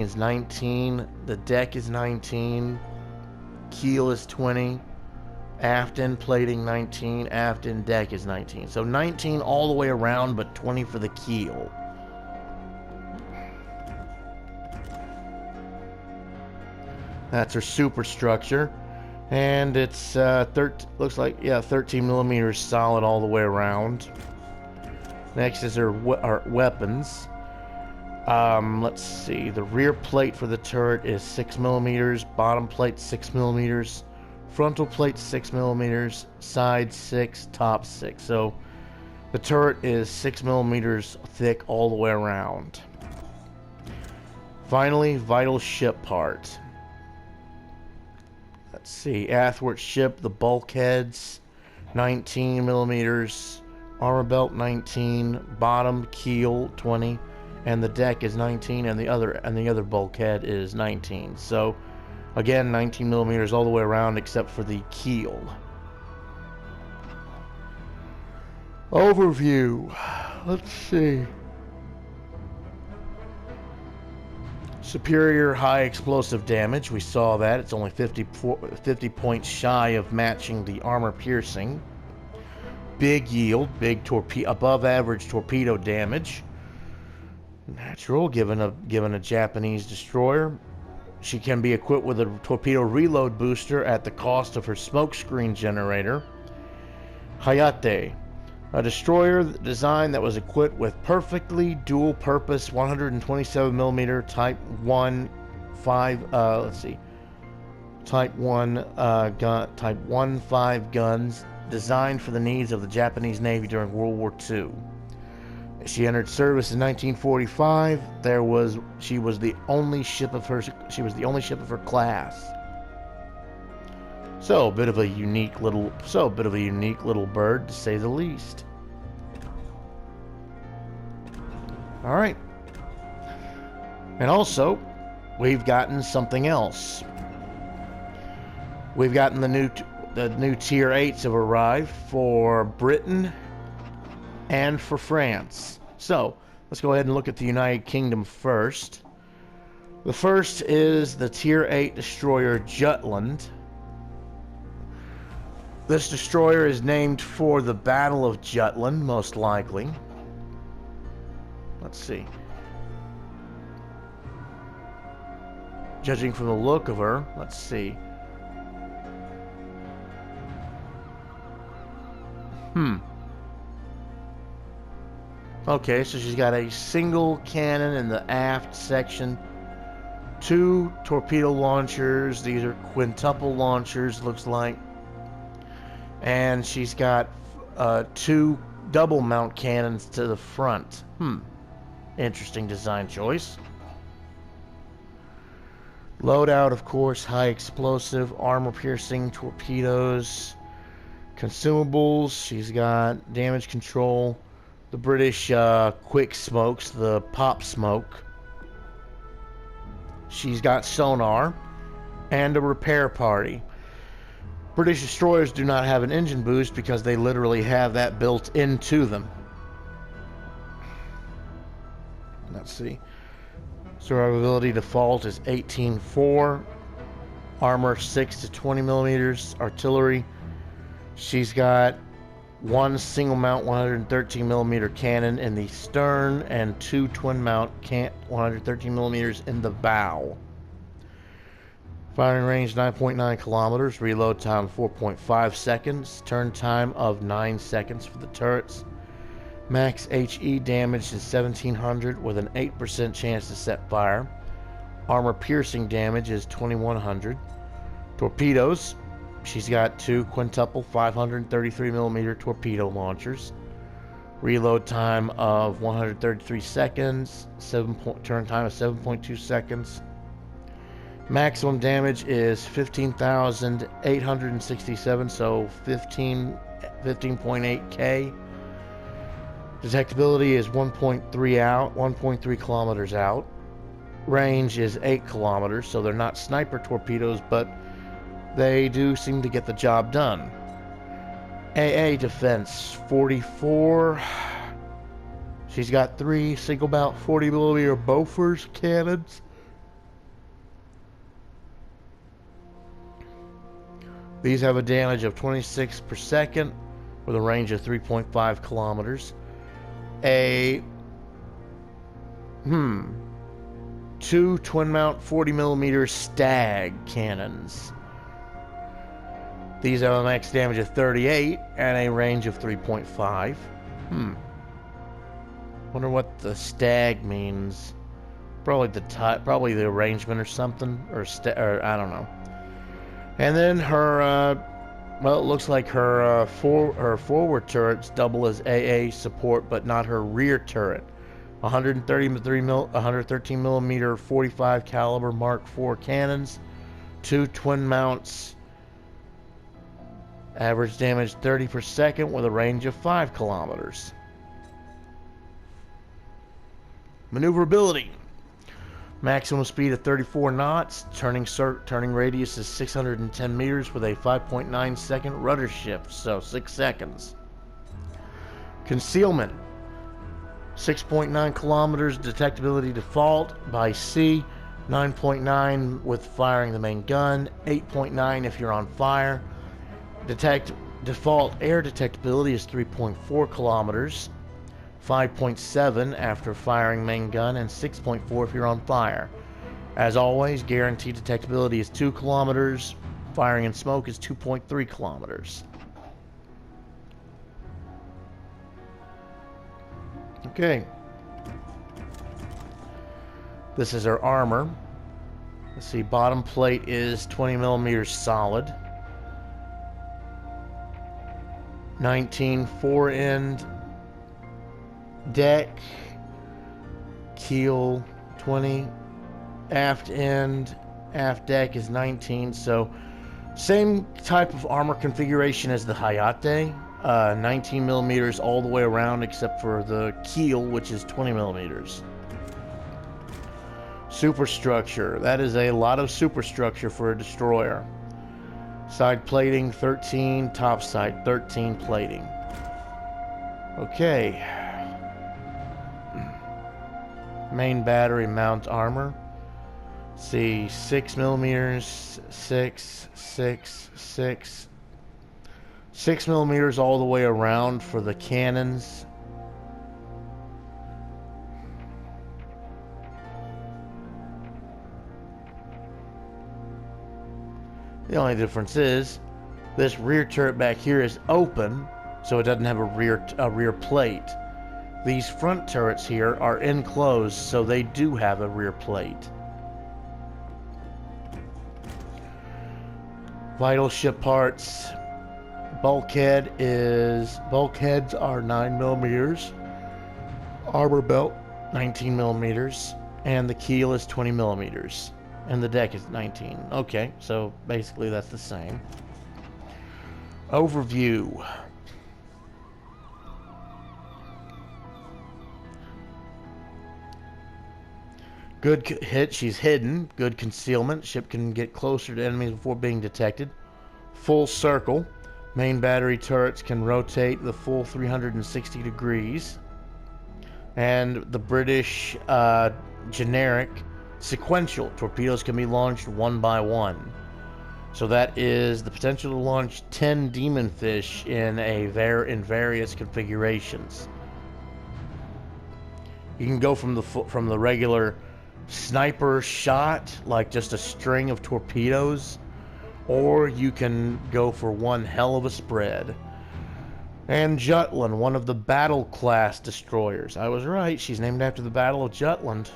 is 19. The deck is 19. Keel is 20. Aft end plating 19. Aft end deck is 19. So 19 all the way around, but 20 for the keel. That's her superstructure. And it's looks like, yeah, 13 millimeters solid all the way around. Next is her weapons. Let's see. The rear plate for the turret is 6 millimeters. Bottom plate 6 millimeters. Frontal plate 6 millimeters. Side 6. Top 6. So the turret is 6 millimeters thick all the way around. Finally, vital ship part. Let's see, athwart ship, the bulkheads, 19 millimeters, armor belt 19, bottom keel 20, and the deck is 19, and the other bulkhead is 19. So, again, 19 millimeters all the way around except for the keel. Overview. Let's see. Superior high explosive damage, we saw that. It's only 50 points shy of matching the armor piercing. Big yield, above average torpedo damage. Natural, given a Japanese destroyer. She can be equipped with a torpedo reload booster at the cost of her smokescreen generator. Hayate, a destroyer design that was equipped with perfectly dual-purpose 127mm Type 1 5 guns designed for the needs of the Japanese Navy during World War II. She entered service in 1945. She was the only ship of her class. So a bit of a unique little bird, to say the least. All right. And also, we've gotten something else. We've gotten the new tier 8s have arrived for Britain and for France. So, let's go ahead and look at the United Kingdom first. The first is the tier 8 destroyer Jutland. This destroyer is named for the Battle of Jutland, most likely. Let's see. Judging from the look of her, let's see. Okay, so she's got a single cannon in the aft section. 2 torpedo launchers. These are quintuple launchers, looks like. And she's got 2 double mount cannons to the front. Interesting design choice. Loadout, of course, high explosive, armor piercing torpedoes. Consumables, she's got damage control. The British quick smokes, the pop smoke. She's got sonar and a repair party. British destroyers do not have an engine boost because they literally have that built into them. Let's see. Survivability default is 18-4. Armor 6 to 20 millimeters. Artillery. She's got 1 single mount 113 millimeter cannon in the stern and 2 twin mount 113 millimeters in the bow. Firing range 9.9 kilometers, reload time 4.5 seconds, turn time of 9 seconds for the turrets. Max HE damage is 1700 with an 8% chance to set fire. Armor piercing damage is 2100. Torpedoes, she's got 2 quintuple 533 millimeter torpedo launchers. Reload time of 133 seconds, turn time of 7.2 seconds. Maximum damage is 15,867, so 15.8k. Detectability is 1.3 kilometers out. Range is 8 kilometers, so they're not sniper torpedoes, but they do seem to get the job done. AA defense 44. She's got 3 single mount 40 millimeter Bofors cannons These have a damage of 26 per second with a range of 3.5 kilometers. Two twin mount 40mm Stag cannons. These have a max damage of 38 and a range of 3.5. Wonder what the Stag means. Probably the type, probably the arrangement or something, or I don't know. And then her, well, it looks like her forward turrets double as AA support, but not her rear turret. 113 millimeter 45 caliber Mark IV cannons, two twin mounts, average damage 30 per second with a range of 5 kilometers. Maneuverability. Maximum speed of 34 knots. Turning radius is 610 meters with a 5.9 second rudder shift, so 6 seconds. Concealment. 6.9 kilometers detectability default by sea. 9.9 with firing the main gun. 8.9 if you're on fire. Default air detectability is 3.4 kilometers. 5.7 after firing main gun, and 6.4 if you're on fire. As always, guaranteed detectability is 2 kilometers. Firing and smoke is 2.3 kilometers. Okay. This is her armor. Let's see, bottom plate is 20 millimeters solid. 19 fore-end deck, keel 20, aft end, aft deck is 19, so same type of armor configuration as the Hayate, 19 millimeters all the way around except for the keel, which is 20 millimeters. Superstructure, that is a lot of superstructure for a destroyer. Side plating 13, top side 13 plating. Okay. Main battery mount armor. See, 6 millimeters, 6 millimeters all the way around for the cannons. The only difference is this rear turret back here is open, so it doesn't have a rear plate. These front turrets here are enclosed, so they do have a rear plate. Vital ship parts. Bulkheads are 9 millimeters. Armor belt 19 millimeters, and the keel is 20 millimeters, and the deck is 19. Okay, so basically that's the same. Overview. Good hit, she's hidden. Good concealment. Ship can get closer to enemies before being detected. Full circle. Main battery turrets can rotate the full 360 degrees. And the British generic sequential. Torpedoes can be launched one by one. So that is the potential to launch 10 demon fish in various configurations. You can go from the regular sniper shot, like just a string of torpedoes, or you can go for one hell of a spread. And Jutland, one of the battle class destroyers. I was right, she's named after the Battle of Jutland.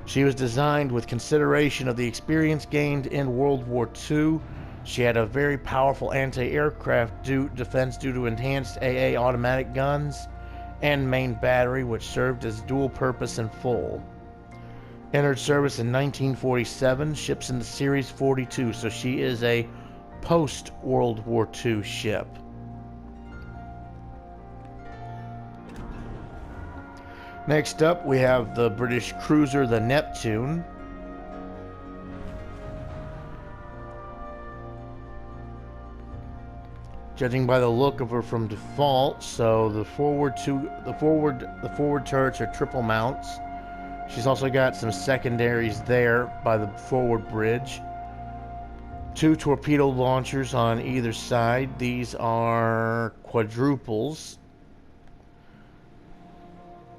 She was designed with consideration of the experience gained in World War II. She had a very powerful anti-aircraft defense due to enhanced AA automatic guns and main battery, which served as dual purpose in full. Entered service in 1947, ships in the Series 42, so she is a post-World War II ship. Next up, we have the British cruiser, the Neptune. Judging by the look of her from default, so the forward turrets are triple mounts. She's also got some secondaries there by the forward bridge. 2 torpedo launchers on either side. These are quadruples.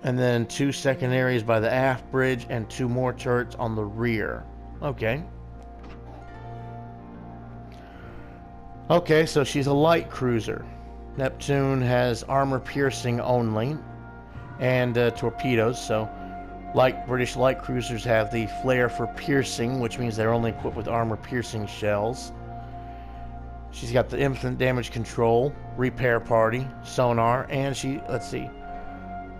And then 2 secondaries by the aft bridge and 2 more turrets on the rear. Okay. Okay, so she's a light cruiser. Neptune has armor piercing only and torpedoes, so British light cruisers have the flare for piercing, which means they're only equipped with armor piercing shells. She's got the infinite damage control, repair party, sonar, and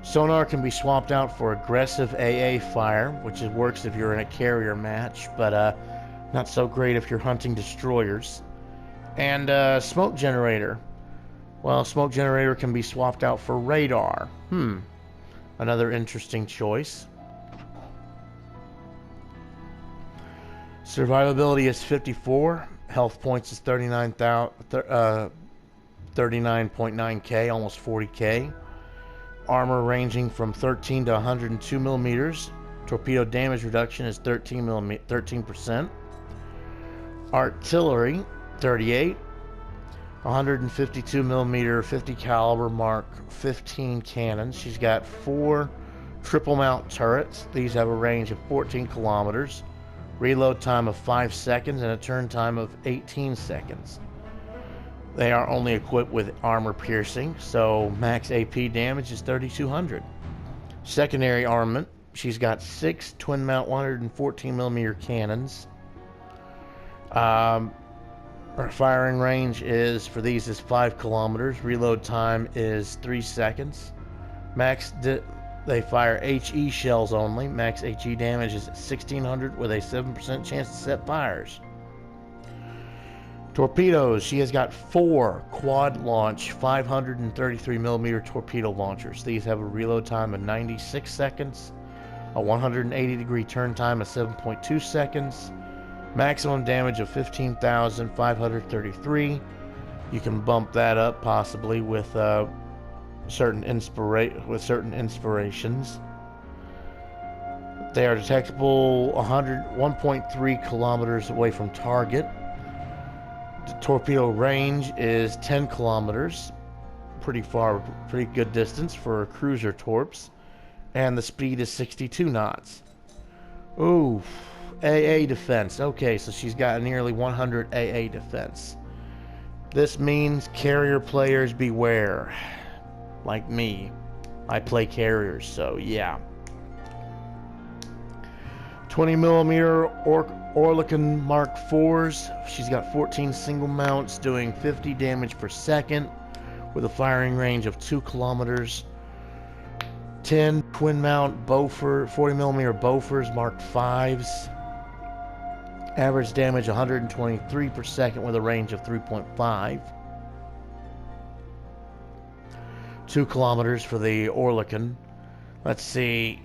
sonar can be swapped out for aggressive AA fire, which works if you're in a carrier match, but not so great if you're hunting destroyers. And smoke generator. Well, smoke generator can be swapped out for radar. Another interesting choice. Survivability is 54. Health points is 39.9k, almost 40k. Armor ranging from 13 to 102 millimeters. Torpedo damage reduction is 13%. Artillery, 38. 152 millimeter 50 caliber Mark 15 cannons. She's got 4 triple mount turrets. These have a range of 14 kilometers, reload time of 5 seconds, and a turn time of 18 seconds. They are only equipped with armor piercing, so max AP damage is 3200. Secondary armament, she's got 6 twin mount 114 millimeter cannons. Our firing range is 5 kilometers. Reload time is 3 seconds. They fire HE shells only. Max HE damage is 1600 with a 7% chance to set fires. Torpedoes. She has got 4 quad launch 533 millimeter torpedo launchers. These have a reload time of 96 seconds, a 180 degree turn time of 7.2 seconds. Maximum damage of 15,533. You can bump that up possibly with certain inspirations. They are detectable 1.3 kilometers away from target. The torpedo range is 10 kilometers. Pretty good distance for cruiser torps. And the speed is 62 knots. Ooh. AA defense. Okay, so she's got nearly 100 AA defense. This means carrier players beware. Like me. I play carriers, so yeah. 20 millimeter Oerlikon Mark IVs. She's got 14 single mounts doing 50 damage per second with a firing range of 2 kilometers. 10 twin mount Beaufort 40 millimeter Beauforts Mark Vs. Average damage 123 per second with a range of 3.5. 2 kilometers for the Oerlikon. Let's see.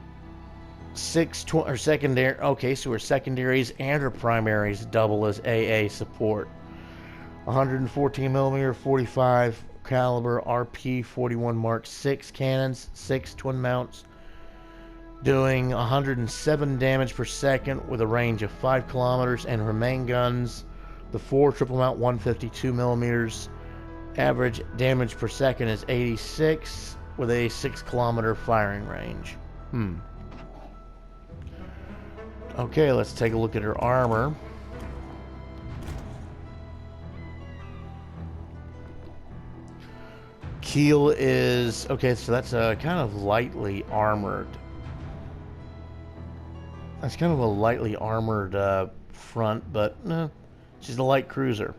6 secondary. Okay, so her secondaries and her primaries double as AA support. 114 millimeter 45 caliber RP 41 Mark 6 cannons, 6 twin mounts, doing 107 damage per second with a range of 5 kilometers, and her main guns, the 4 triple mount 152 millimeters, average damage per second is 86 with a 6 kilometer firing range. Okay, let's take a look at her armor. Keel is okay, so that's kind of lightly armored. That's kind of a lightly armored front, but she's a light cruiser.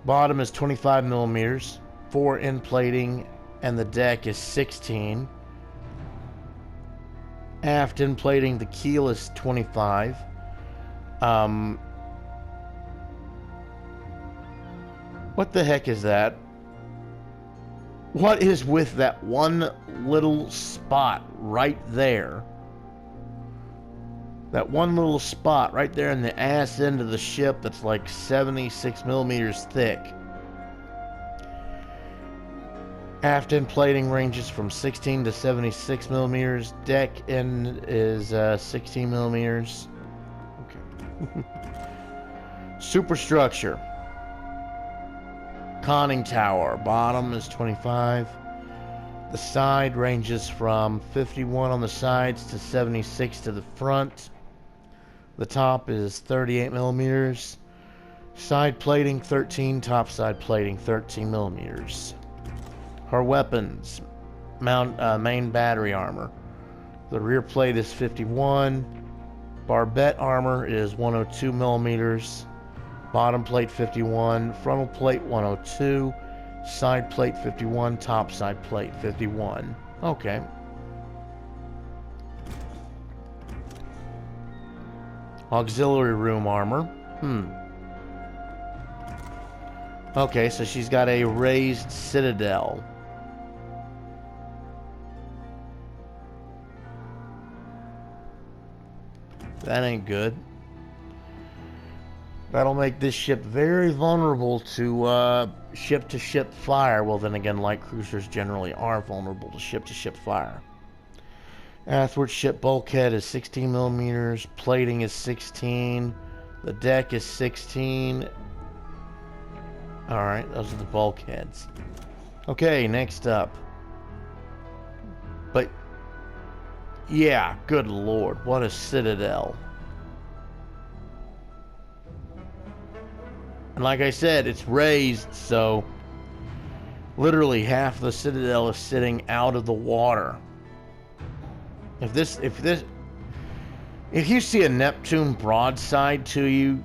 Bottom is 25 millimeters, 4 end plating, and the deck is 16. Aft end plating, the keel is 25. What the heck is that? What is with that one little spot right there? That one little spot right there in the ass end of the ship that's like 76 millimeters thick. Aft end plating ranges from 16 to 76 millimeters. Deck end is 16 millimeters. Okay. Superstructure. Conning tower. Bottom is 25. The side ranges from 51 on the sides to 76 to the front. The top is 38 millimeters. Side plating 13, top side plating 13 millimeters. Her weapons, main battery armor. The rear plate is 51. Barbette armor is 102 millimeters. Bottom plate 51. Frontal plate 102. Side plate 51. Top side plate 51. Okay. Auxiliary room armor. Okay, so she's got a raised citadel. That ain't good. That'll make this ship very vulnerable to ship-to-ship fire. Well, then again, light cruisers generally are vulnerable to ship-to-ship fire. Athwart ship bulkhead is 16 millimeters. Plating is 16. The deck is 16. Alright, those are the bulkheads. Okay, next up. But, yeah, good lord, what a citadel. And like I said, it's raised, so literally half the citadel is sitting out of the water. If you see a Neptune broadside to you,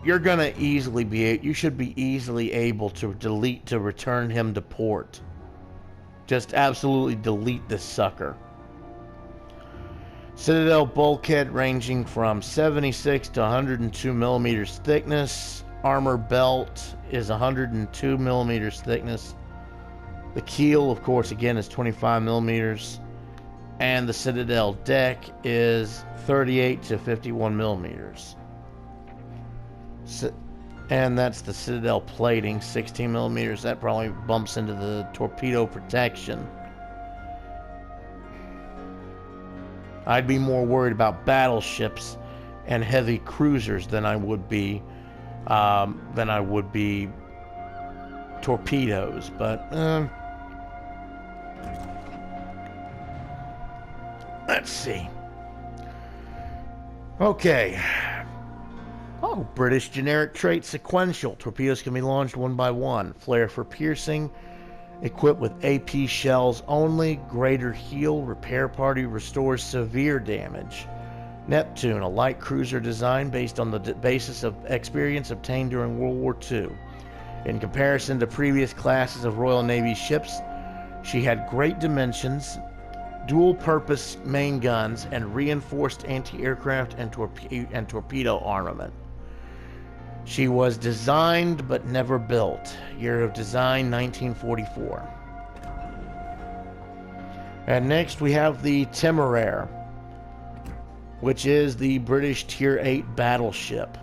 you're gonna you should be easily able to return him to port. Just absolutely delete this sucker. Citadel bulkhead ranging from 76 to 102 millimeters thickness. Armor belt is 102 millimeters thickness. The keel, of course, again is 25 millimeters. And the Citadel deck is 38 to 51 millimeters. And that's the Citadel plating, 16 millimeters. That probably bumps into the torpedo protection. I'd be more worried about battleships and heavy cruisers than I would be torpedoes. But let's see. Okay. Oh, British generic trait sequential. Torpedoes can be launched one by one. Flare for piercing. Equipped with AP shells only. Greater heal. Repair party restores severe damage. Neptune, a light cruiser design based on the basis of experience obtained during World War II. In comparison to previous classes of Royal Navy ships, she had great dimensions, dual-purpose main guns, and reinforced anti-aircraft and torpedo armament. She was designed but never built. Year of design 1944. And next we have the Temeraire, which is the British Tier 8 battleship.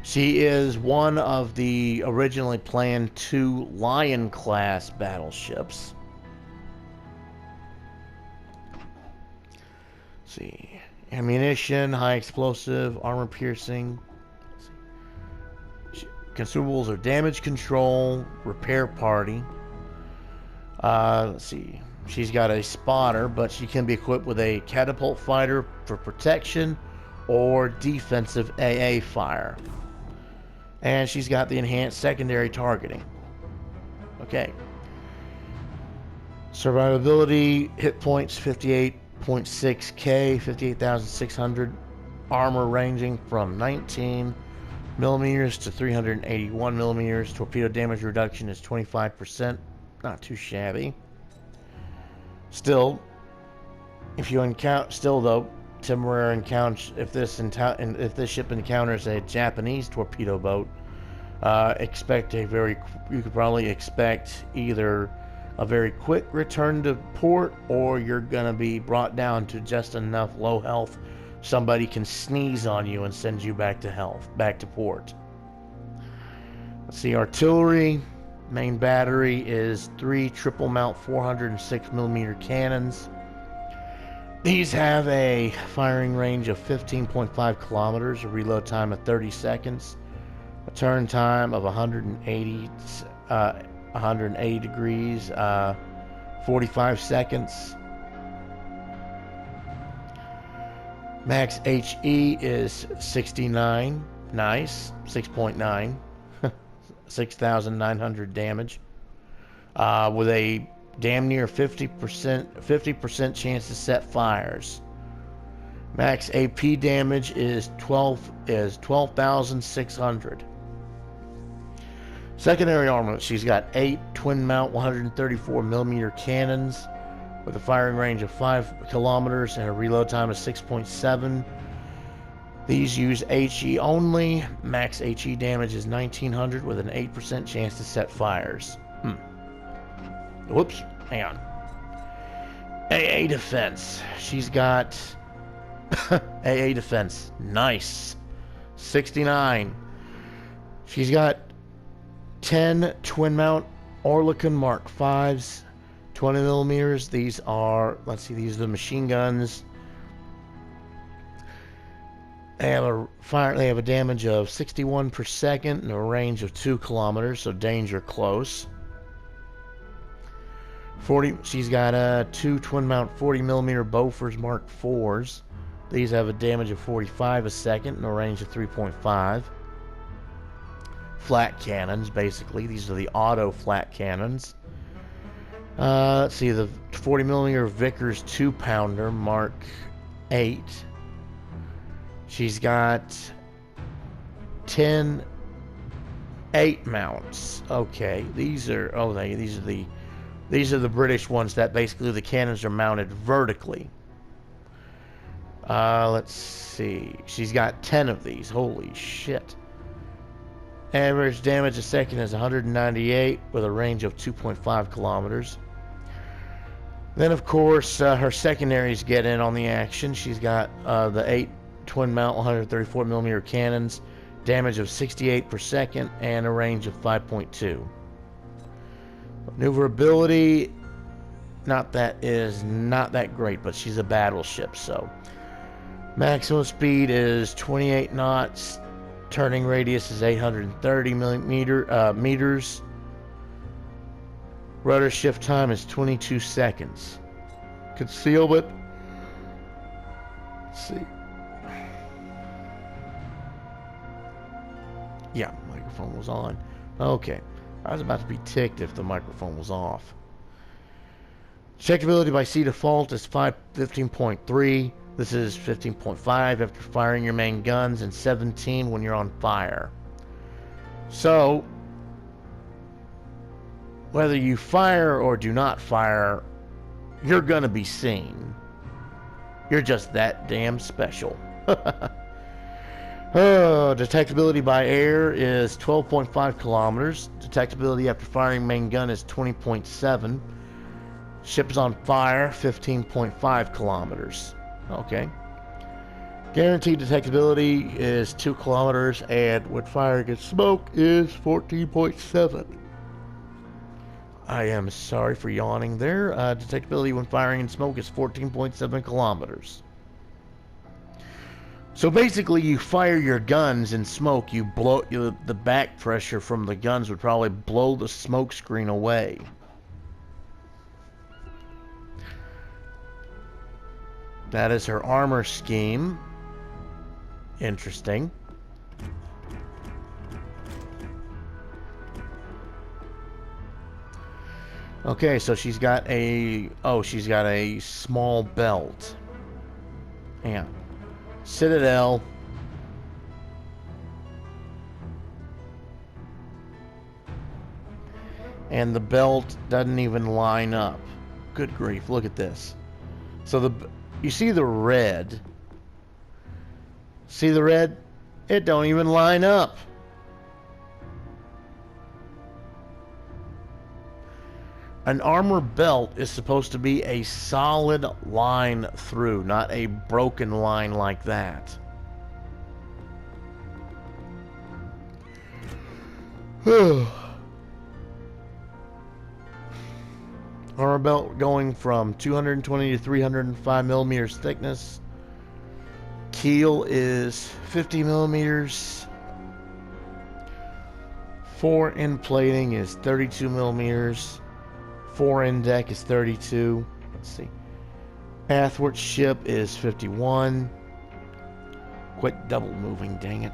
She is one of the originally planned 2 Lion-class battleships. Let's see. Ammunition, high explosive, armor piercing. Consumables are damage control, repair party. Let's see. She's got a spotter, but she can be equipped with a catapult fighter for protection or defensive AA fire. And she's got the enhanced secondary targeting. Okay. Survivability, hit points 58.6k, 58,600. Armor ranging from 19 millimeters to 381 millimeters. Torpedo damage reduction is 25%. Not too shabby. Still, if you encounter, Temeraire encounters, if this ship encounters a Japanese torpedo boat, you could probably expect either a very quick return to port, or you're gonna be brought down to just enough low health somebody can sneeze on you and send you back to port. Let's see, artillery. Main battery is 3 triple mount 406 millimeter cannons. These have a firing range of 15.5 kilometers, a reload time of 30 seconds, a turn time of 180 degrees, 45 seconds. Max HE is 69. Nice. 6.9. 6,900 damage. With a damn near 50% chance to set fires. Max AP damage is 12,600. Secondary armament, she's got 8 twin mount 134 millimeter cannons with a firing range of 5 kilometers and a reload time of 6.7. These use HE only. Max HE damage is 1900 with an 8% chance to set fires. Whoops, hang on. AA defense. She's got AA defense. Nice. 69. She's got 10 twin mount Oerlikon Mark 5s, 20 millimeters. These are, let's see, these are the machine guns. They have a damage of 61 per second and a range of 2 kilometers, so danger close. She's got 2 twin mount 40 millimeter Bofors Mark 4s. These have a damage of 45 a second and a range of 3.5. Flat cannons, basically. These are the auto flat cannons. Let's see, the 40 millimeter Vickers 2-pounder Mark 8. She's got 10 8 mounts. Okay, these are the British ones that basically the cannons are mounted vertically. Let's see. She's got 10 of these. Holy shit. Average damage a second is 198 with a range of 2.5 kilometers. Then, of course, her secondaries get in on the action. She's got the 8 twin mount 134 millimeter cannons, damage of 68 per second, and a range of 5.2. Maneuverability, not that great, but she's a battleship, so. Maximum speed is 28 knots. Turning radius is 830 meters. Rudder shift time is 22 seconds. Concealment. Let's see. Yeah, microphone was on. Okay. I was about to be ticked if the microphone was off. Checkability by sea default is 15.3. This is 15.5 after firing your main guns and 17 when you're on fire. So, whether you fire or do not fire, you're gonna be seen. You're just that damn special. Detectability by air is 12.5 kilometers. Detectability after firing main gun is 20.7. Ship is on fire, 15.5 kilometers. Okay. Guaranteed detectability is 2 kilometers, and when firing in smoke is 14.7. I am sorry for yawning there. Detectability when firing in smoke is 14.7 kilometers. So basically, you fire your guns in smoke, the back pressure from the guns would probably blow the smoke screen away. That is her armor scheme. Interesting. Okay, so she's got a small belt. Yeah. Citadel. And the belt doesn't even line up. Good grief, look at this. So you see the red? See the red? It don't even line up. An armor belt is supposed to be a solid line through, not a broken line like that. Armor belt going from 220 to 305 millimeters thickness. Keel is 50 millimeters. Fore end plating is 32 millimeters. Fore end deck is 32. Let's see. Athwart ship is 51. Quit double moving, dang it.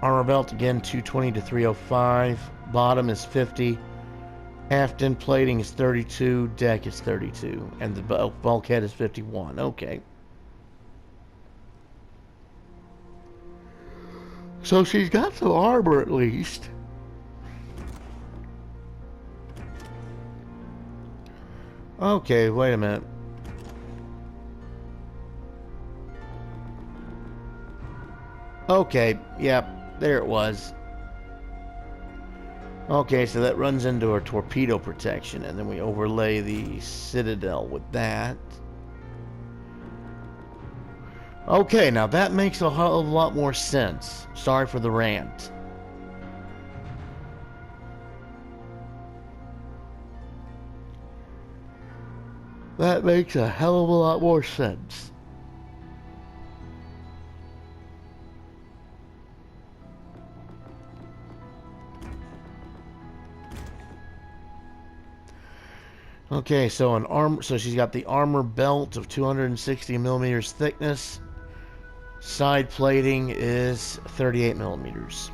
Armor belt again 220 to 305. Bottom is 50. Aft end plating is 32. Deck is 32. And the bulkhead is 51. Okay. So she's got some armor at least. Okay, wait a minute. Okay, yep, there it was. Okay, so that runs into our torpedo protection, and then we overlay the Citadel with that. Okay, now that makes a whole lot more sense. Sorry for the rant. That makes a hell of a lot more sense. Okay, so she's got the armor belt of 260 millimeters thickness. Side plating is 38 millimeters.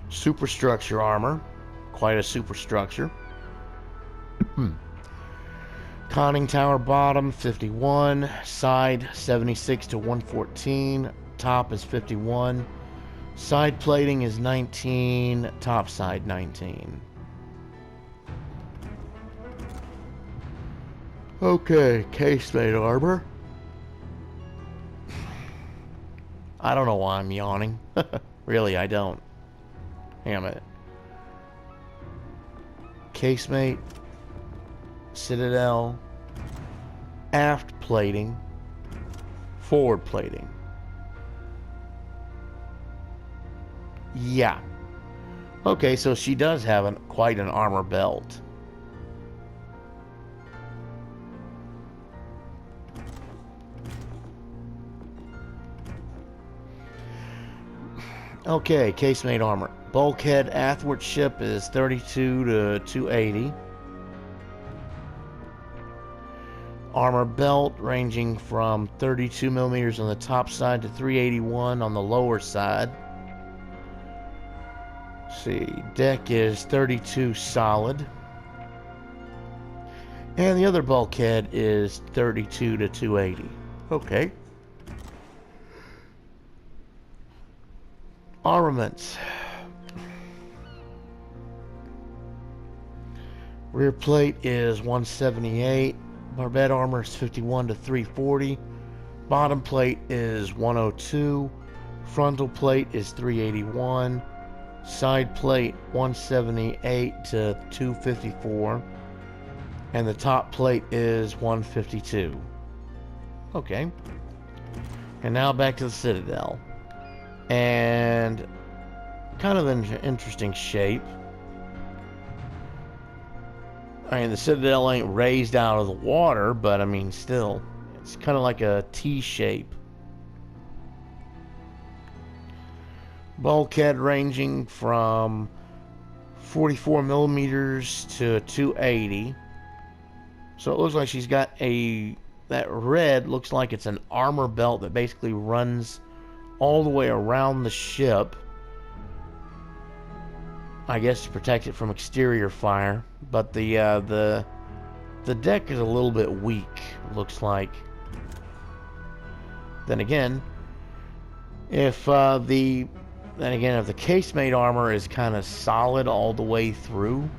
Superstructure armor, quite a superstructure. Conning tower bottom 51, side 76 to 114, top is 51. Side plating is 19, top side 19. Okay, casemate armor. I don't know why I'm yawning. Really, I don't. Hang on a minute. Casemate, Citadel, aft plating, forward plating. Yeah. Okay, so she does have quite an armor belt. Okay, casemate armor. Bulkhead athwart ship is 32 to 280. Armor belt ranging from 32 millimeters on the top side to 381 on the lower side. Let's see, deck is 32 solid. And the other bulkhead is 32 to 280. Okay. Armaments. Rear plate is 178. Barbette armor is 51 to 340. Bottom plate is 102. Frontal plate is 381. Side plate 178 to 254. And the top plate is 152. Okay. And now back to the Citadel. And kind of an interesting shape. I mean, the Citadel ain't raised out of the water, but I mean, still, it's kind of like a T shape. Bulkhead ranging from 44 millimeters to 280. So it looks like she's got that red looks like it's an armor belt that basically runs all the way around the ship. I guess to protect it from exterior fire, but the deck is a little bit weak, looks like. Then again, if the casemate armor is kind of solid all the way through,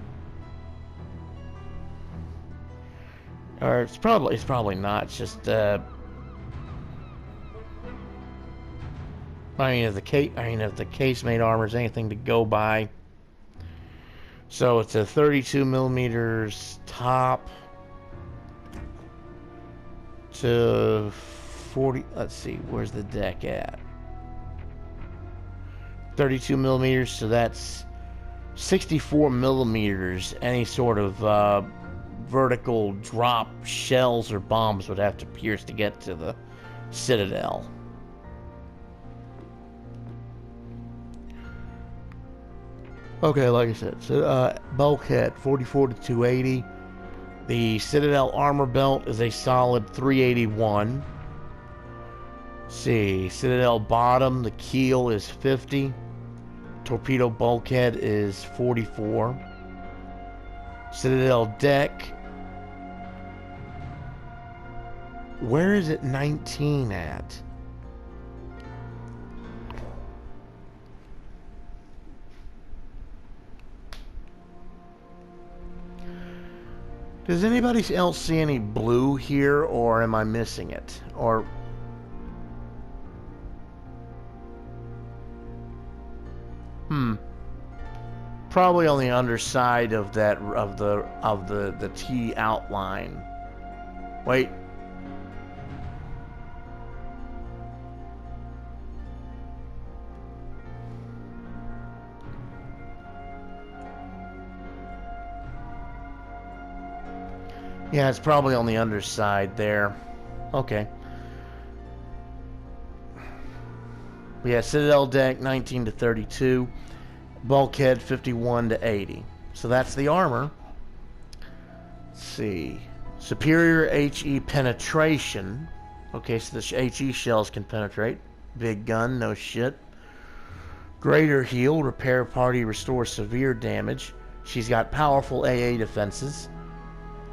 or it's probably not. It's just if the casemate armor is anything to go by. So it's a 32 millimeters top to 40. Let's see, where's the deck at? 32 millimeters, so that's 64 millimeters. Any sort of vertical drop shells or bombs would have to pierce to get to the Citadel. Okay, like I said, so, bulkhead 44 to 280. The Citadel armor belt is a solid 381. Let's see, Citadel bottom, the keel is 50. Torpedo bulkhead is 44. Citadel deck, where is it 19 at? Does anybody else see any blue here, or am I missing it? Or probably on the underside of that of the T outline. Wait. Yeah, it's probably on the underside there. Okay. Yeah, Citadel deck 19 to 32. Bulkhead 51 to 80. So that's the armor. Let's see. Superior HE penetration. Okay, so the HE shells can penetrate. Big gun, no shit. Greater heal. Repair party restores severe damage. She's got powerful AA defenses.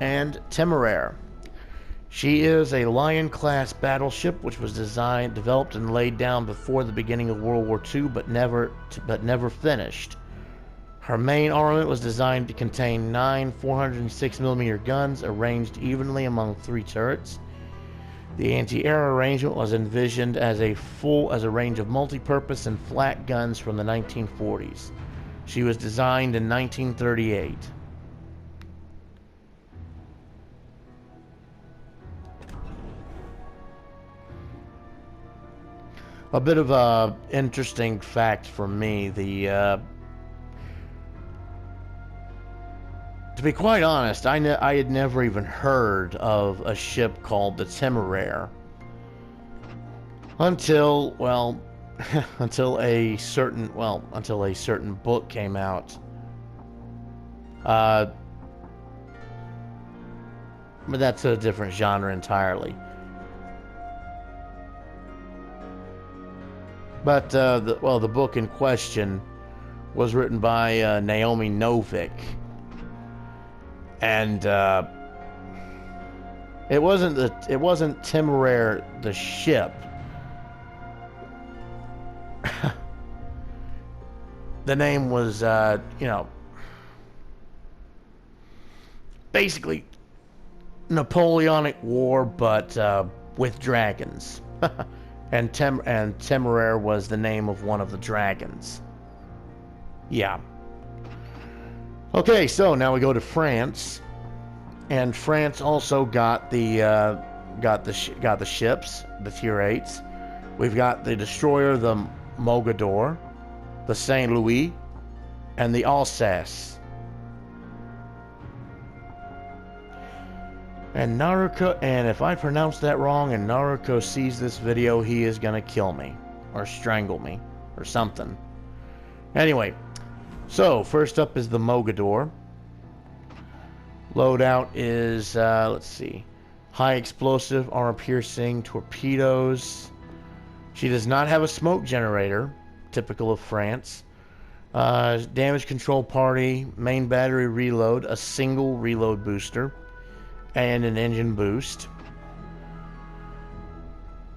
And Temeraire. She is a Lion-class battleship which was designed, developed, and laid down before the beginning of World War II, but never finished. Her main armament was designed to contain 9 406mm guns arranged evenly among 3 turrets. The anti-air arrangement was envisioned as a range of multi-purpose and flak guns from the 1940s. She was designed in 1938. A bit of a interesting fact for me, to be quite honest, I had never even heard of a ship called the Temeraire until, well, until a certain book came out. But that's a different genre entirely. But the book in question was written by Naomi Novik, and it wasn't Temeraire the ship. The name was basically Napoleonic War, but with dragons. And Temeraire was the name of one of the dragons. Yeah. Okay, so now we go to France, and France also got the ships, the Tier 8s. We've got the destroyer, the Mogador, the Saint Louis, and the Alsace. And Naruko, and if I pronounce that wrong and Naruko sees this video, he is gonna kill me, or strangle me, or something. Anyway, so first up is the Mogador. Loadout is, let's see, high explosive, armor piercing, torpedoes. She does not have a smoke generator, typical of France. Damage control party, main battery reload, a single reload booster, and an engine boost.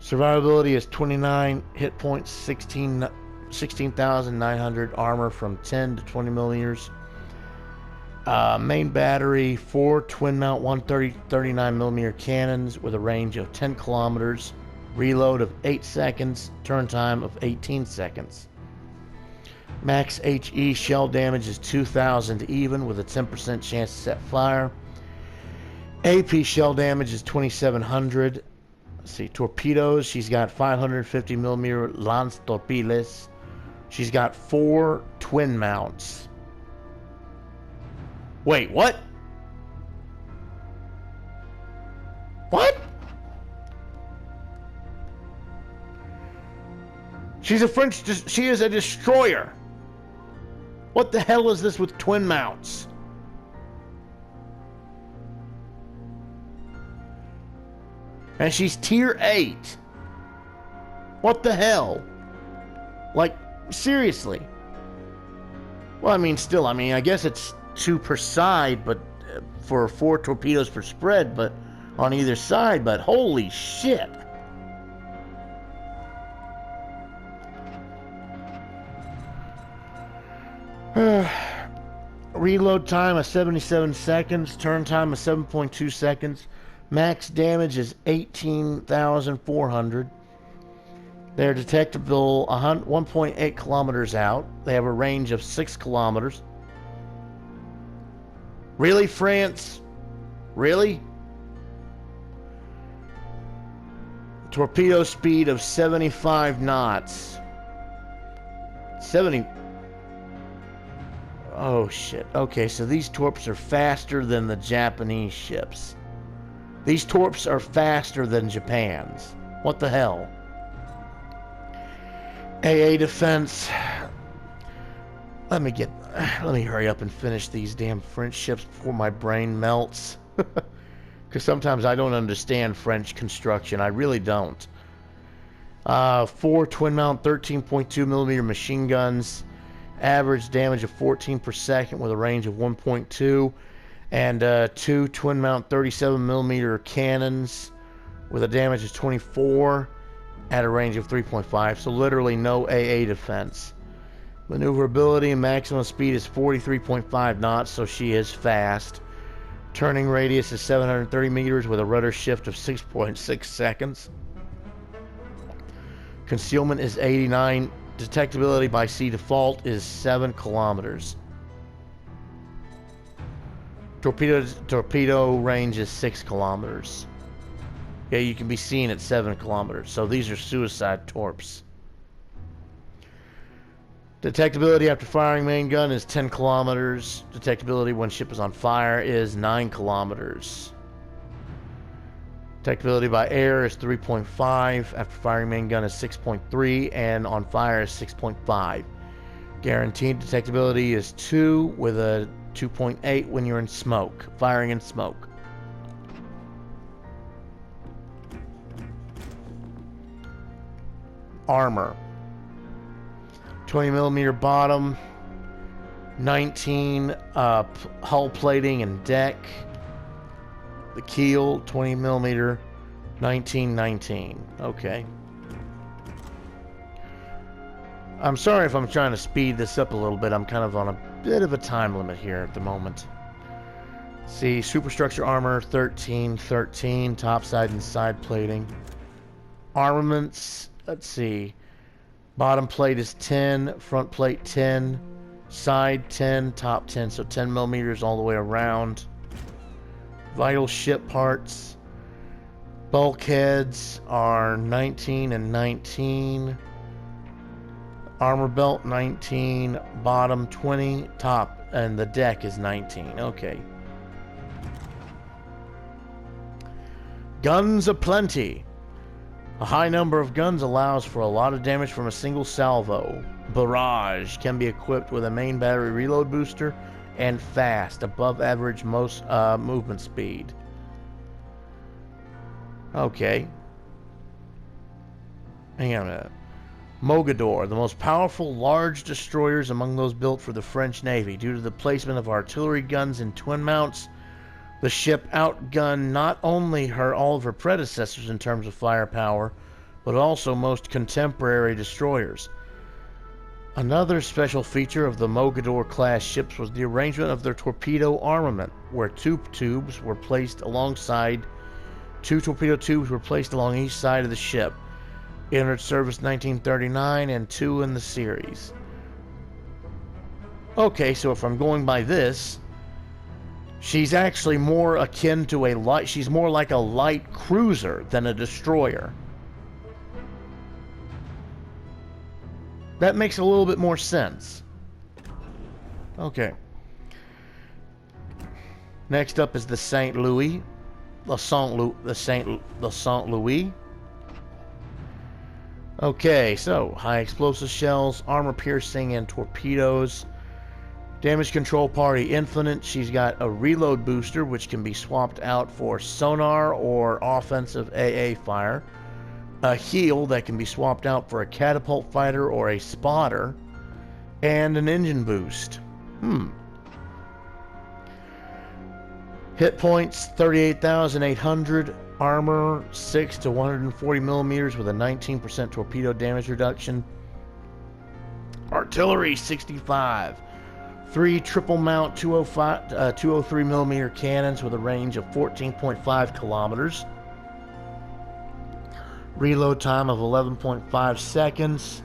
Survivability is 29, hit points 16,900, armor from 10 to 20 millimeters. Main battery, 4 twin mount 139 millimeter cannons with a range of 10 kilometers, reload of 8 seconds, turn time of 18 seconds. Max HE shell damage is 2,000 even with a 10% chance to set fire. AP shell damage is 2,700. Let's see, torpedoes, she's got 550 millimeter lance torpedoes. She's got 4 twin mounts. Wait, what? What? She's a French... She is a destroyer. What the hell is this with twin mounts? And she's tier 8. What the hell? Like, seriously. Well, I mean, still, I mean, I guess it's 2 per side, but for 4 torpedoes per spread, but on either side, but holy shit. Reload time of 77 seconds, turn time of 7.2 seconds. Max damage is 18,400. They're detectable 1.8 kilometers out. They have a range of 6 kilometers. Really, France? Really? Torpedo speed of 75 knots. 70... Oh, shit. Okay, so these torps are faster than the Japanese ships. These torps are faster than Japan's. What the hell? AA defense. Let me hurry up and finish these damn French ships before my brain melts. Because sometimes I don't understand French construction. I really don't. 4 twin mount 13.2 millimeter machine guns. Average damage of 14 per second with a range of 1.2. And 2 twin mount 37 millimeter cannons with a damage of 24 at a range of 3.5. So literally no AA defense. Maneuverability and maximum speed is 43.5 knots, so she is fast. Turning radius is 730 meters with a rudder shift of 6.6 seconds. Concealment is 89. Detectability by sea default is 7 kilometers. Torpedo range is 6 kilometers. Yeah, you can be seen at 7 kilometers. So these are suicide torps. Detectability after firing main gun is 10 kilometers. Detectability when ship is on fire is 9 kilometers. Detectability by air is 3.5. After firing main gun is 6.3. And on fire is 6.5. Guaranteed detectability is 2 with a 2.8 when you're in smoke. Firing in smoke. Armor. 20 millimeter bottom. 19 hull plating and deck. The keel, 20 millimeter, 1919. Okay. I'm sorry if I'm trying to speed this up a little bit. I'm kind of on a bit of a time limit here at the moment. See, superstructure armor, 13, topside and side plating. Armaments, let's see. Bottom plate is 10, front plate 10, side 10, top 10. So 10 millimeters all the way around. Vital ship parts. Bulkheads are 19 and 19. Armor belt 19. Bottom 20. Top and the deck is 19. Okay. Guns aplenty. A high number of guns allows for a lot of damage from a single salvo. Barrage can be equipped with a main battery reload booster and fast, above average most movement speed. Okay. Hang on a minute. Mogador, the most powerful large destroyers among those built for the French Navy. Due to the placement of artillery guns in twin mounts, the ship outgunned not only all of her predecessors in terms of firepower, but also most contemporary destroyers. Another special feature of the Mogador-class ships was the arrangement of their torpedo armament, where two torpedo tubes were placed along each side of the ship. Entered service 1939 and 2 in the series. Okay, so if I'm going by this, she's actually more akin to she's more like a light cruiser than a destroyer. That makes a little bit more sense. Okay. Next up is the Saint Louis. The Saint Louis. Okay, so high explosive shells, armor piercing, and torpedoes. Damage control party infinite. She's got a reload booster, which can be swapped out for sonar or offensive AA fire. A heal that can be swapped out for a catapult fighter or a spotter. And an engine boost. Hit points 38,800. Armor 6 to 140 millimeters with a 19% torpedo damage reduction. Artillery 65. 3 triple mount 203 millimeter cannons with a range of 14.5 kilometers. Reload time of 11.5 seconds.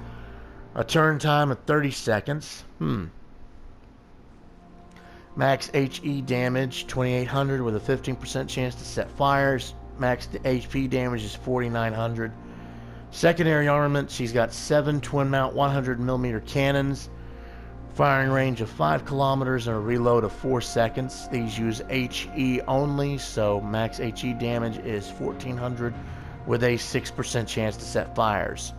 A turn time of 30 seconds. Max HE damage 2,800 with a 15% chance to set fires. Max HP damage is 4,900. Secondary armament, she's got 7 twin mount 100 millimeter cannons. Firing range of 5 kilometers and a reload of 4 seconds. These use HE only, so max HE damage is 1,400 with a 6% chance to set fires.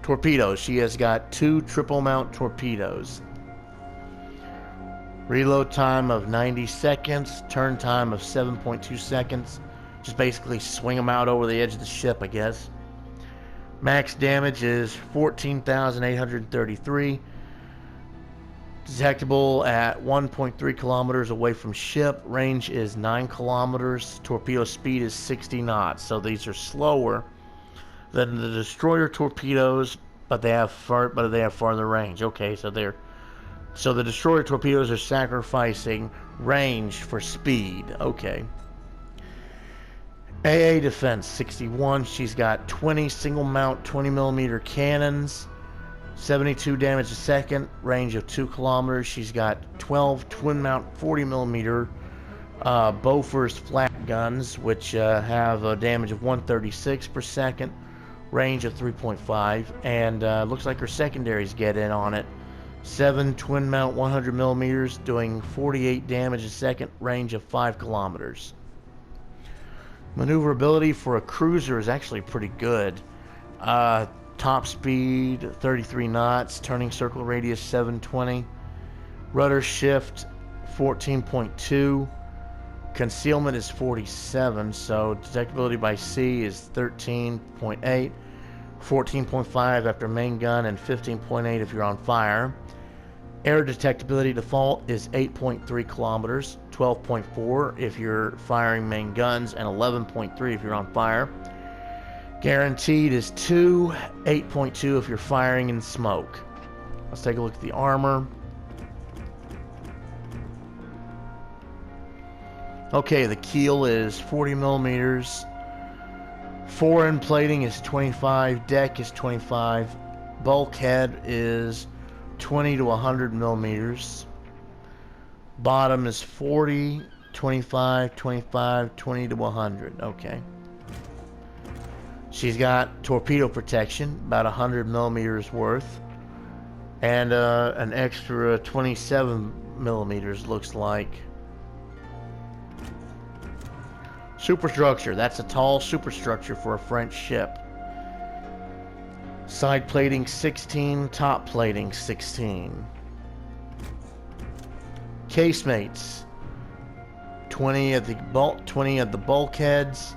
Torpedoes, she has got 2 triple mount torpedoes. Reload time of 90 seconds, turn time of 7.2 seconds. Just basically swing them out over the edge of the ship, I guess. Max damage is 14,833. Detectable at 1.3 kilometers away from ship. Range is 9 kilometers. Torpedo speed is 60 knots. So these are slower than the destroyer torpedoes, but they have farther range. Okay, so the destroyer torpedoes are sacrificing range for speed. Okay. AA defense 61. She's got 20 single mount 20 millimeter cannons. 72 damage a second, range of 2 kilometers. She's got 12 twin mount 40 millimeter Bofors flat guns, which have a damage of 136 per second, range of 3.5, and looks like her secondaries get in on it. 7 twin mount 100 millimeters, doing 48 damage a second, range of 5 kilometers. Maneuverability for a cruiser is actually pretty good. Top speed 33 knots, turning circle radius 720, rudder shift 14.2, concealment is 47, so detectability by sea is 13.8, 14.5 after main gun, and 15.8 if you're on fire. Air detectability default is 8.3 kilometers, 12.4 if you're firing main guns, and 11.3 if you're on fire. Guaranteed is 2, 8.2 if you're firing in smoke. Let's take a look at the armor. Okay, the keel is 40 millimeters. Fore-end plating is 25. Deck is 25. Bulkhead is 20 to 100 millimeters. Bottom is 40, 25, 25, 20 to 100. Okay. She's got torpedo protection, about 100 millimeters worth, and an extra 27 millimeters looks like. Superstructure, that's a tall superstructure for a French ship. Side plating 16, top plating 16. Casemates, 20 at the bulkheads.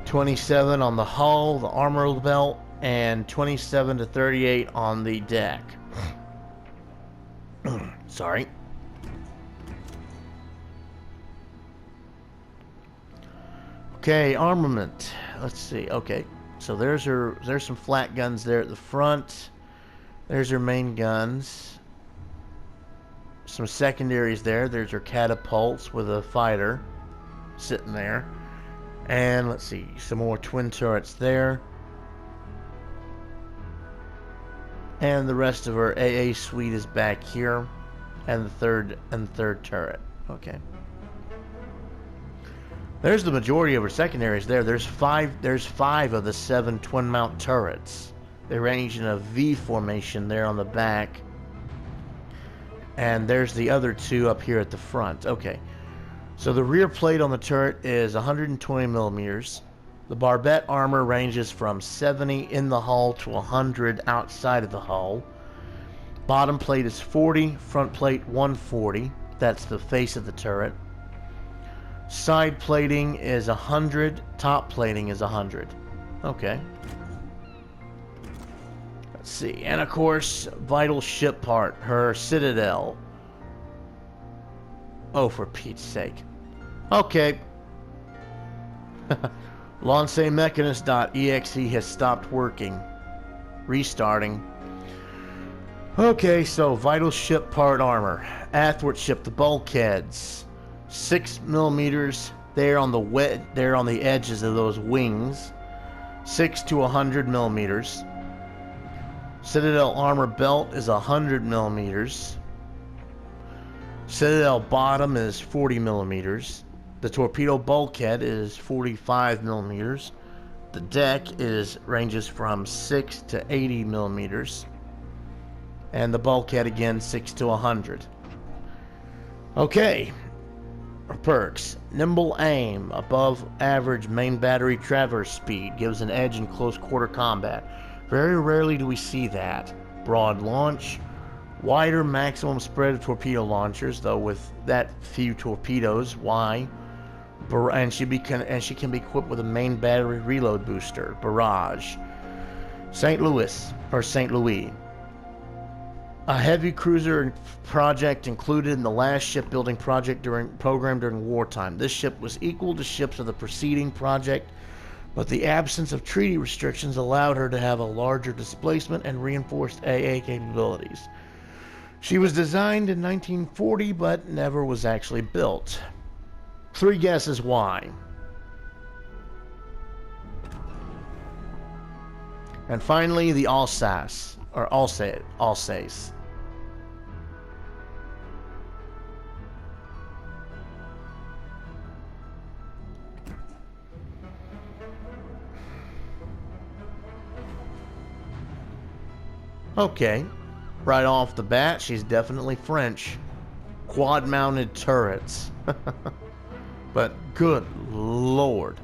27 on the hull, the armor belt, and 27 to 38 on the deck. Sorry. Okay, armament. Let's see. Okay, so there's some flat guns there at the front. There's her main guns. Some secondaries there. There's her catapults with a fighter sitting there. And let's see, some more twin turrets there. And the rest of our AA suite is back here. And the third turret. Okay. There's the majority of our secondaries there. There's five of the 7 twin mount turrets. They range in a V formation there on the back. And there's the other two up here at the front. Okay. So the rear plate on the turret is 120 millimeters. The barbette armor ranges from 70 in the hull to 100 outside of the hull. Bottom plate is 40, front plate 140. That's the face of the turret. Side plating is 100, top plating is 100. Okay. Let's see. And of course, vital ship part, her Citadel. Oh, for Pete's sake. Okay. LaunceMechanist.exe has stopped working. Restarting. Okay, so vital ship part armor. Athwart ship, the bulkheads. 6 millimeters. They're on the edges of those wings. 6 to 100 millimeters. Citadel armor belt is 100 millimeters. Citadel bottom is 40 millimeters. The torpedo bulkhead is 45 millimeters. The deck ranges from 6 to 80 millimeters. And the bulkhead again 6 to 100. Okay. Perks. Nimble aim. Above average main battery traverse speed. Gives an edge in close quarter combat. Very rarely do we see that. Broad launch. Wider maximum spread of torpedo launchers, though with that few torpedoes. Why? And she can be equipped with a main battery reload booster. Barrage. St. Louis. A heavy cruiser project included in the last shipbuilding program during wartime. This ship was equal to ships of the preceding project, but the absence of treaty restrictions allowed her to have a larger displacement and reinforced AA capabilities. She was designed in 1940, but never was actually built. 3 guesses why. And finally, the Alsace, or Alsace. Okay, right off the bat, she's definitely French. Quad-mounted turrets. But good Lord.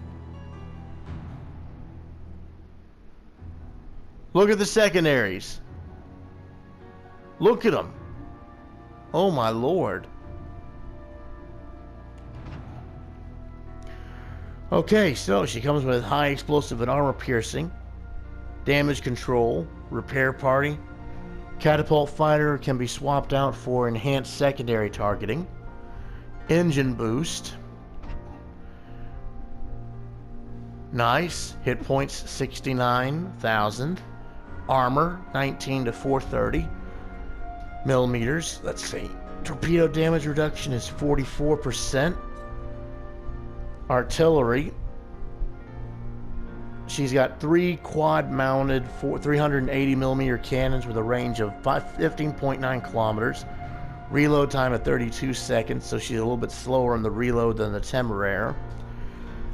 Look at the secondaries. Look at them. Oh my Lord. Okay, so she comes with high explosive and armor piercing, damage control, repair party. Catapult fighter can be swapped out for enhanced secondary targeting. Engine boost. Nice. Hit points 69,000. Armor 19 to 430 millimeters. Let's see. Torpedo damage reduction is 44%. Artillery. She's got 3 quad-mounted 380 millimeter cannons with a range of 15.9 kilometers. Reload time of 32 seconds, so she's a little bit slower on the reload than the Temeraire.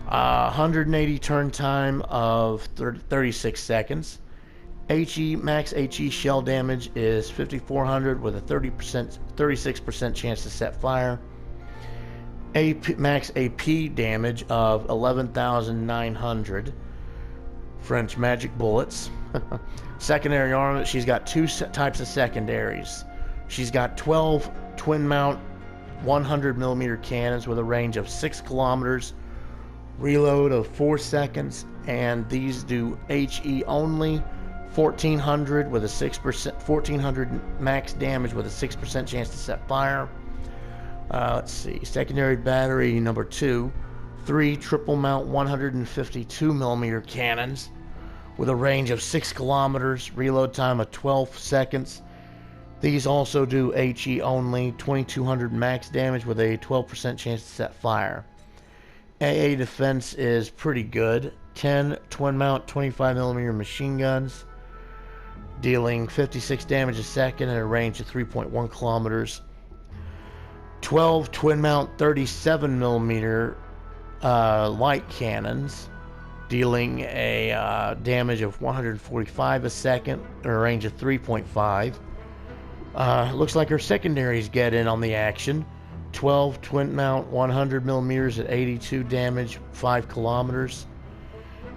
180 turn time of 36 seconds. Max HE shell damage is 5,400 with a 36% chance to set fire. Max AP damage of 11,900. French magic bullets. Secondary armament, she's got 2 types of secondaries. She's got 12 twin mount 100 millimeter cannons with a range of 6 kilometers. Reload of 4 seconds, and these do HE only. 1,400 with a 6%, 1,400 max damage with a 6% chance to set fire. Let's see, secondary battery number 2, 3 triple mount 152 millimeter cannons with a range of 6 kilometers, reload time of 12 seconds. These also do HE only, 2,200 max damage with a 12% chance to set fire. AA defense is pretty good. 10 twin mount 25 millimeter machine guns, dealing 56 damage a second at a range of 3.1 kilometers. 12 twin mount 37 millimeter light cannons, dealing a damage of 145 a second at a range of 3.5. Looks like her secondaries get in on the action. 12 twin mount 100 millimeters at 82 damage, 5 kilometers.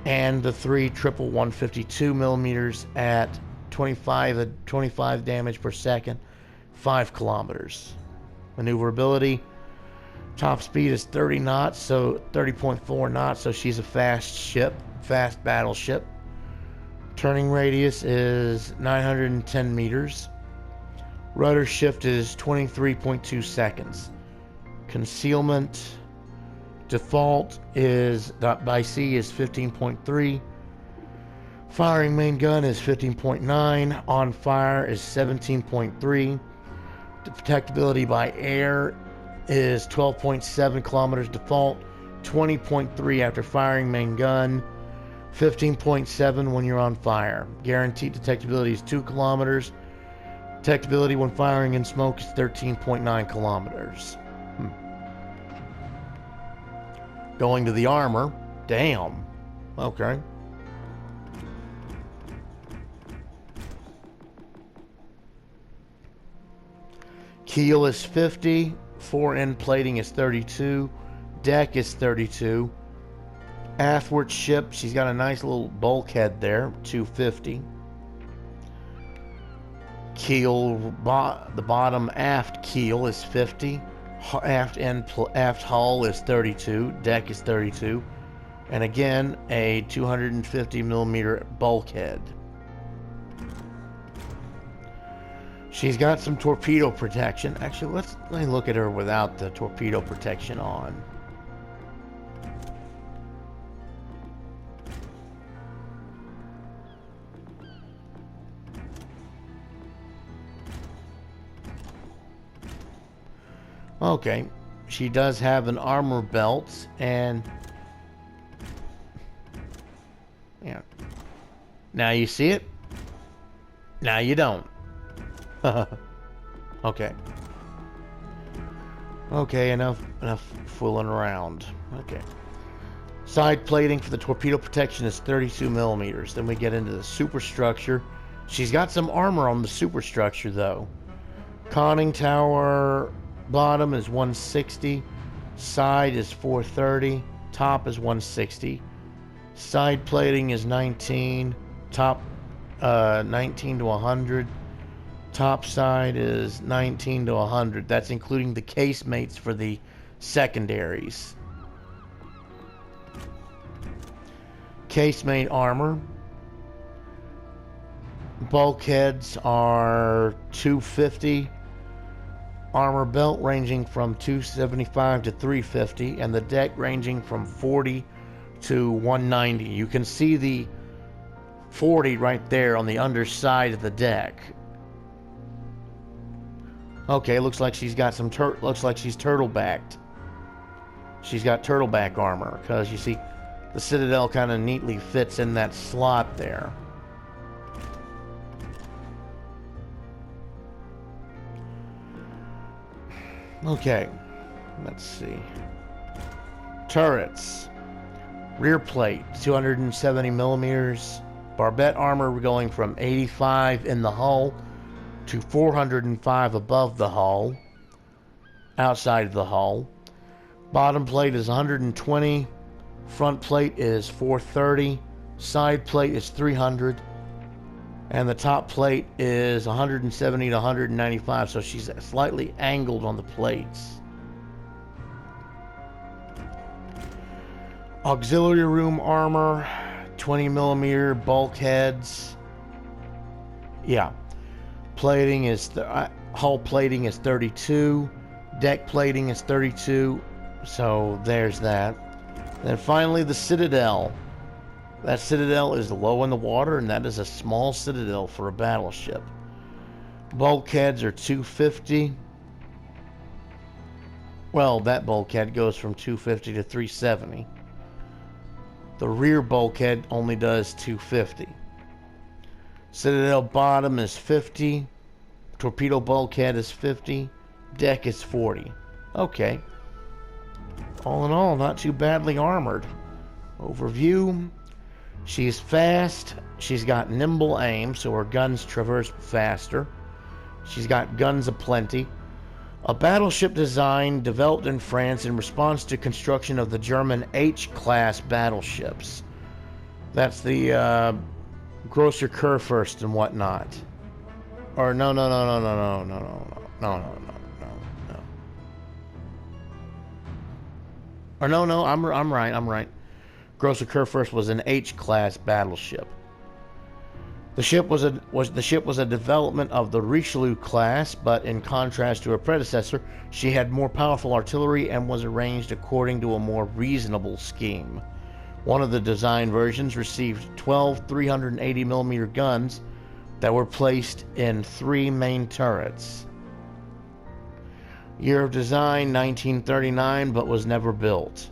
And the 3 triple 152 millimeters at 25 damage per second, 5 kilometers. Maneuverability, top speed is 30 knots, so 30.4 knots, so she's a fast ship, fast battleship. Turning radius is 910 meters. Rudder shift is 23.2 seconds. Concealment default is by sea is 15.3. Firing main gun is 15.9. On fire is 17.3. Detectability by air is 12.7 kilometers default, 20.3 after firing main gun, 15.7 when you're on fire. Guaranteed detectability is 2 kilometers. Detectability when firing in smoke is 13.9 kilometers. Going to the armor. Damn. Okay. Keel is 50. Fore-end plating is 32. Deck is 32. Athwart ship, she's got a nice little bulkhead there, 250. Keel, the bottom aft keel is 50. Aft hull is 32. Deck is 32. And again, a 250 millimeter bulkhead. She's got some torpedo protection. Actually, let me look at her without the torpedo protection on. Okay, she does have an armor belt, and yeah. Now you see it. Now you don't. Okay. Okay, enough fooling around. Okay. Side plating for the torpedo protection is 32 millimeters. Then we get into the superstructure. She's got some armor on the superstructure, though. Conning tower bottom is 160. Side is 430. Top is 160. Side plating is 19. Top 19 to 100. Top side is 19 to 100. That's including the casemates for the secondaries. Casemate armor. Bulkheads are 250. Armor belt ranging from 275 to 350. And the deck ranging from 40 to 190. You can see the 40 right there on the underside of the deck. Okay, looks like she's got some looks like she's turtle-backed. She's got turtleback armor, because you see the Citadel kind of neatly fits in that slot there. Okay, let's see. Turrets. Rear plate, 270 millimeters. Barbette armor going from 85 in the hull to 405 above the hull, outside of the hull. Bottom plate is 120. Front plate is 430. Side plate is 300. And the top plate is 170 to 195, so she's slightly angled on the plates. Auxiliary room armor, 20 millimeter bulkheads. Yeah. Plating is hull plating is 32. Deck plating is 32. So there's that. And finally, the Citadel. That Citadel is low in the water, and that is a small Citadel for a battleship. Bulkheads are 250. Well, that bulkhead goes from 250 to 370. The rear bulkhead only does 250. Citadel bottom is 50. Torpedo bulkhead is 50. Deck is 40. Okay. All in all, not too badly armored. Overview. She's fast. She's got nimble aim, so her guns traverse faster. She's got guns aplenty. A battleship design developed in France in response to construction of the German H-class battleships. That's the Grosser Kurfürst and whatnot. Or no. Or no, I'm right. Grosser Kurfürst was an H-class battleship. The ship was a development of the Richelieu class, but in contrast to her predecessor, she had more powerful artillery and was arranged according to a more reasonable scheme. One of the design versions received 12 380mm guns that were placed in 3 main turrets. Year of design 1939, but was never built.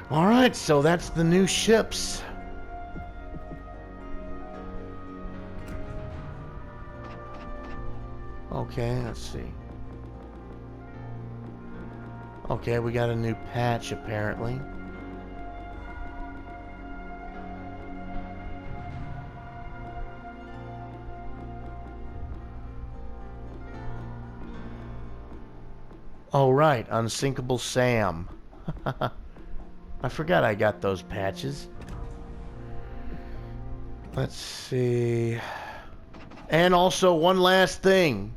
Alright, so that's the new ships. Okay, let's see. Okay, we got a new patch apparently. Oh right, Unsinkable Sam. I forgot I got those patches. Let's see. And also one last thing.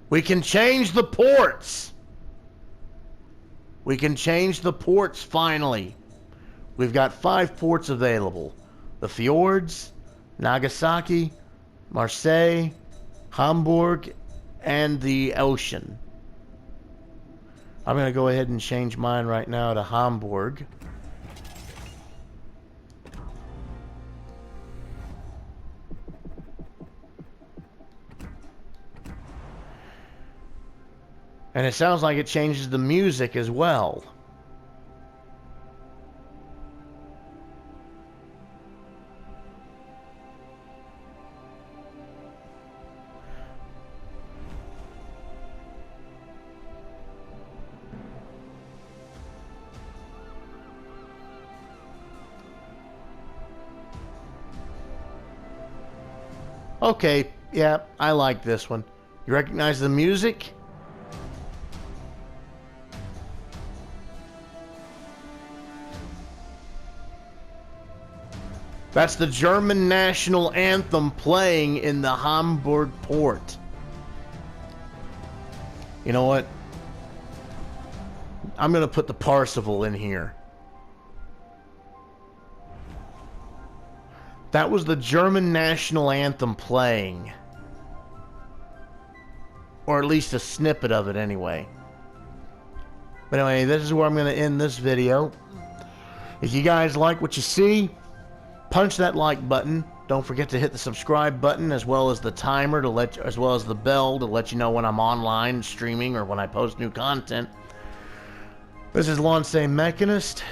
We can change the ports. We can change the ports finally. We've got 5 ports available. The Fjords, Nagasaki, Marseille, Hamburg, and the ocean. I'm going to go ahead and change mine right now to Hamburg. And it sounds like it changes the music as well. Okay, yeah, I like this one. You recognize the music? That's the German national anthem playing in the Hamburg port. You know what? I'm going to put the Parsifal in here. That was the German national anthem playing. Or at least a snippet of it anyway. But anyway, this is where I'm going to end this video. If you guys like what you see, punch that like button. Don't forget to hit the subscribe button as well as the timer to as well as the bell to let you know when I'm online streaming or when I post new content. This is Lance Mechanist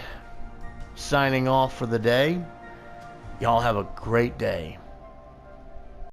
signing off for the day. Y'all have a great day.